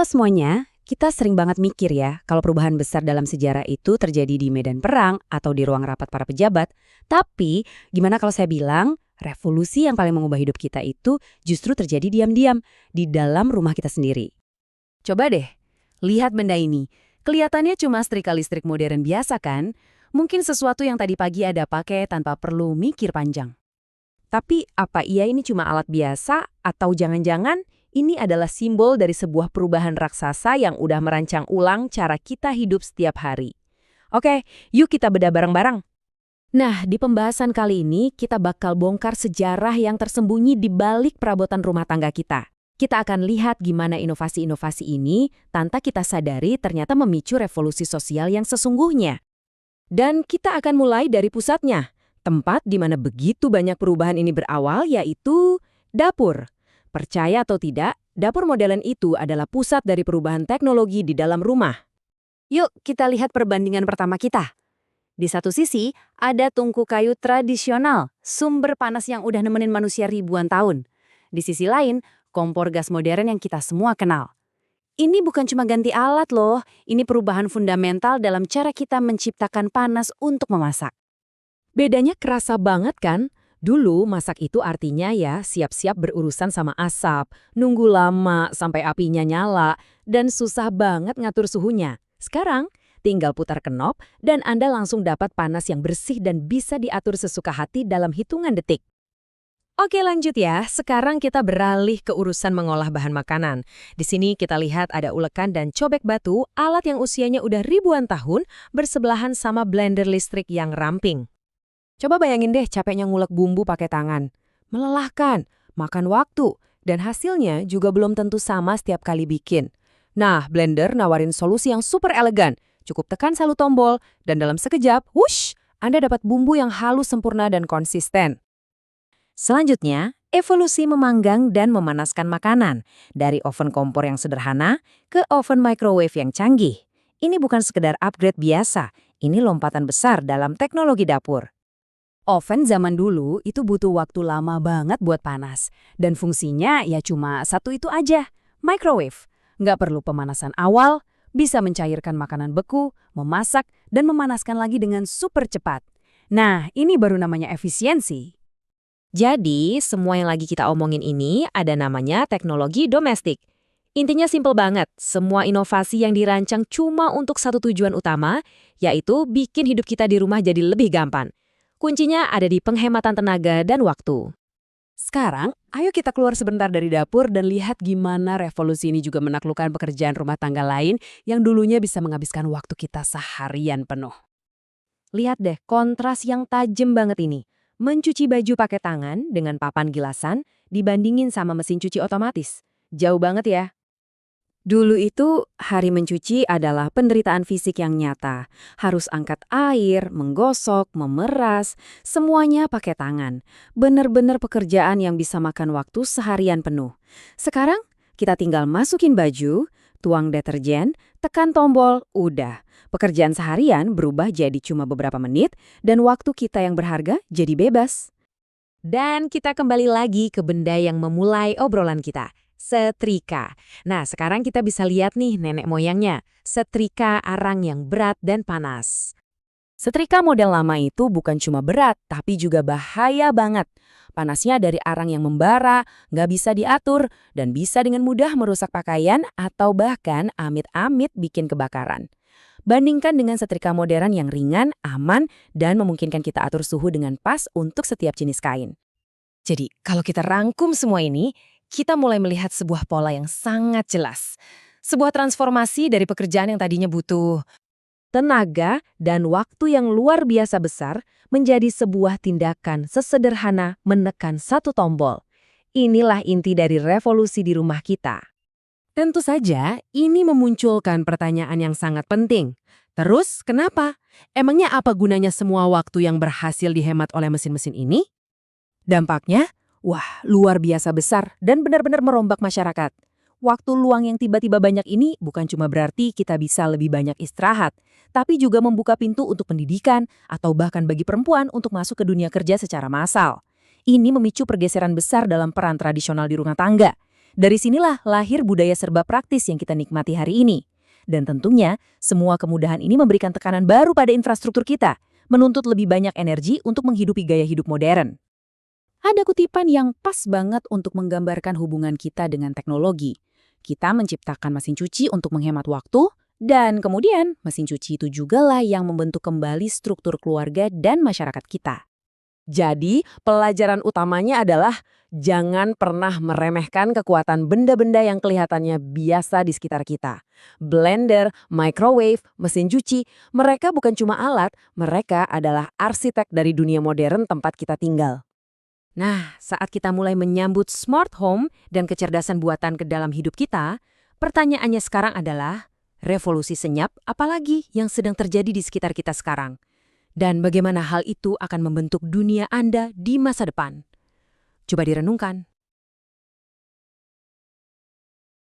Halo semuanya, kita sering banget mikir ya kalau perubahan besar dalam sejarah itu terjadi di medan perang atau di ruang rapat para pejabat. Tapi gimana kalau saya bilang revolusi yang paling mengubah hidup kita itu justru terjadi diam-diam di dalam rumah kita sendiri. Coba deh, lihat benda ini. Kelihatannya cuma setrika listrik modern biasa kan? Mungkin sesuatu yang tadi pagi ada pakai tanpa perlu mikir panjang. Tapi apa iya ini cuma alat biasa atau jangan-jangan ini adalah simbol dari sebuah perubahan raksasa yang udah merancang ulang cara kita hidup setiap hari? Oke, yuk kita bedah bareng-bareng. Nah, di pembahasan kali ini kita bakal bongkar sejarah yang tersembunyi di balik perabotan rumah tangga kita. Kita akan lihat gimana inovasi-inovasi ini tanpa kita sadari ternyata memicu revolusi sosial yang sesungguhnya. Dan kita akan mulai dari pusatnya, tempat di mana begitu banyak perubahan ini berawal, yaitu dapur. Percaya atau tidak, dapur modern itu adalah pusat dari perubahan teknologi di dalam rumah. Yuk kita lihat perbandingan pertama kita. Di satu sisi, ada tungku kayu tradisional, sumber panas yang udah nemenin manusia ribuan tahun. Di sisi lain, kompor gas modern yang kita semua kenal. Ini bukan cuma ganti alat loh, ini perubahan fundamental dalam cara kita menciptakan panas untuk memasak. Bedanya kerasa banget kan? Dulu masak itu artinya ya siap-siap berurusan sama asap, nunggu lama sampai apinya nyala, dan susah banget ngatur suhunya. Sekarang, tinggal putar knop dan Anda langsung dapat panas yang bersih dan bisa diatur sesuka hati dalam hitungan detik. Oke lanjut ya, sekarang kita beralih ke urusan mengolah bahan makanan. Di sini kita lihat ada ulekan dan cobek batu, alat yang usianya udah ribuan tahun, bersebelahan sama blender listrik yang ramping. Coba bayangin deh capeknya ngulek bumbu pakai tangan. Melelahkan, makan waktu, dan hasilnya juga belum tentu sama setiap kali bikin. Nah, blender nawarin solusi yang super elegan. Cukup tekan satu tombol, dan dalam sekejap, wush, Anda dapat bumbu yang halus sempurna dan konsisten. Selanjutnya, evolusi memanggang dan memanaskan makanan. Dari oven kompor yang sederhana ke oven microwave yang canggih. Ini bukan sekedar upgrade biasa, ini lompatan besar dalam teknologi dapur. Oven zaman dulu itu butuh waktu lama banget buat panas. Dan fungsinya ya cuma satu itu aja, microwave. Nggak perlu pemanasan awal, bisa mencairkan makanan beku, memasak, dan memanaskan lagi dengan super cepat. Nah, ini baru namanya efisiensi. Jadi, semua yang lagi kita omongin ini ada namanya teknologi domestik. Intinya simpel banget, semua inovasi yang dirancang cuma untuk satu tujuan utama, yaitu bikin hidup kita di rumah jadi lebih gampang. Kuncinya ada di penghematan tenaga dan waktu. Sekarang, ayo kita keluar sebentar dari dapur dan lihat gimana revolusi ini juga menaklukkan pekerjaan rumah tangga lain yang dulunya bisa menghabiskan waktu kita seharian penuh. Lihat deh kontras yang tajam banget ini. Mencuci baju pakai tangan dengan papan gilasan dibandingin sama mesin cuci otomatis. Jauh banget ya. Dulu itu, hari mencuci adalah penderitaan fisik yang nyata. Harus angkat air, menggosok, memeras, semuanya pakai tangan. Bener-bener pekerjaan yang bisa makan waktu seharian penuh. Sekarang, kita tinggal masukin baju, tuang deterjen, tekan tombol, udah. Pekerjaan seharian berubah jadi cuma beberapa menit, dan waktu kita yang berharga jadi bebas. Dan kita kembali lagi ke benda yang memulai obrolan kita. Setrika. Nah, sekarang kita bisa lihat nih nenek moyangnya. Setrika arang yang berat dan panas. Setrika model lama itu bukan cuma berat, tapi juga bahaya banget. Panasnya dari arang yang membara, nggak bisa diatur, dan bisa dengan mudah merusak pakaian atau bahkan amit-amit bikin kebakaran. Bandingkan dengan setrika modern yang ringan, aman, dan memungkinkan kita atur suhu dengan pas untuk setiap jenis kain. Jadi, kalau kita rangkum semua ini, kita mulai melihat sebuah pola yang sangat jelas. Sebuah transformasi dari pekerjaan yang tadinya butuh tenaga dan waktu yang luar biasa besar menjadi sebuah tindakan sesederhana menekan satu tombol. Inilah inti dari revolusi di rumah kita. Tentu saja, ini memunculkan pertanyaan yang sangat penting. Terus, kenapa? Emangnya apa gunanya semua waktu yang berhasil dihemat oleh mesin-mesin ini? Dampaknya? Wah, luar biasa besar dan benar-benar merombak masyarakat. Waktu luang yang tiba-tiba banyak ini bukan cuma berarti kita bisa lebih banyak istirahat, tapi juga membuka pintu untuk pendidikan atau bahkan bagi perempuan untuk masuk ke dunia kerja secara massal. Ini memicu pergeseran besar dalam peran tradisional di rumah tangga. Dari sinilah lahir budaya serba praktis yang kita nikmati hari ini. Dan tentunya, semua kemudahan ini memberikan tekanan baru pada infrastruktur kita, menuntut lebih banyak energi untuk menghidupi gaya hidup modern. Ada kutipan yang pas banget untuk menggambarkan hubungan kita dengan teknologi. Kita menciptakan mesin cuci untuk menghemat waktu, dan kemudian mesin cuci itu jugalah yang membentuk kembali struktur keluarga dan masyarakat kita. Jadi, pelajaran utamanya adalah jangan pernah meremehkan kekuatan benda-benda yang kelihatannya biasa di sekitar kita. Blender, microwave, mesin cuci, mereka bukan cuma alat, mereka adalah arsitek dari dunia modern tempat kita tinggal. Nah, saat kita mulai menyambut smart home dan kecerdasan buatan ke dalam hidup kita, pertanyaannya sekarang adalah, revolusi senyap apalagi yang sedang terjadi di sekitar kita sekarang? Dan bagaimana hal itu akan membentuk dunia Anda di masa depan? Coba direnungkan.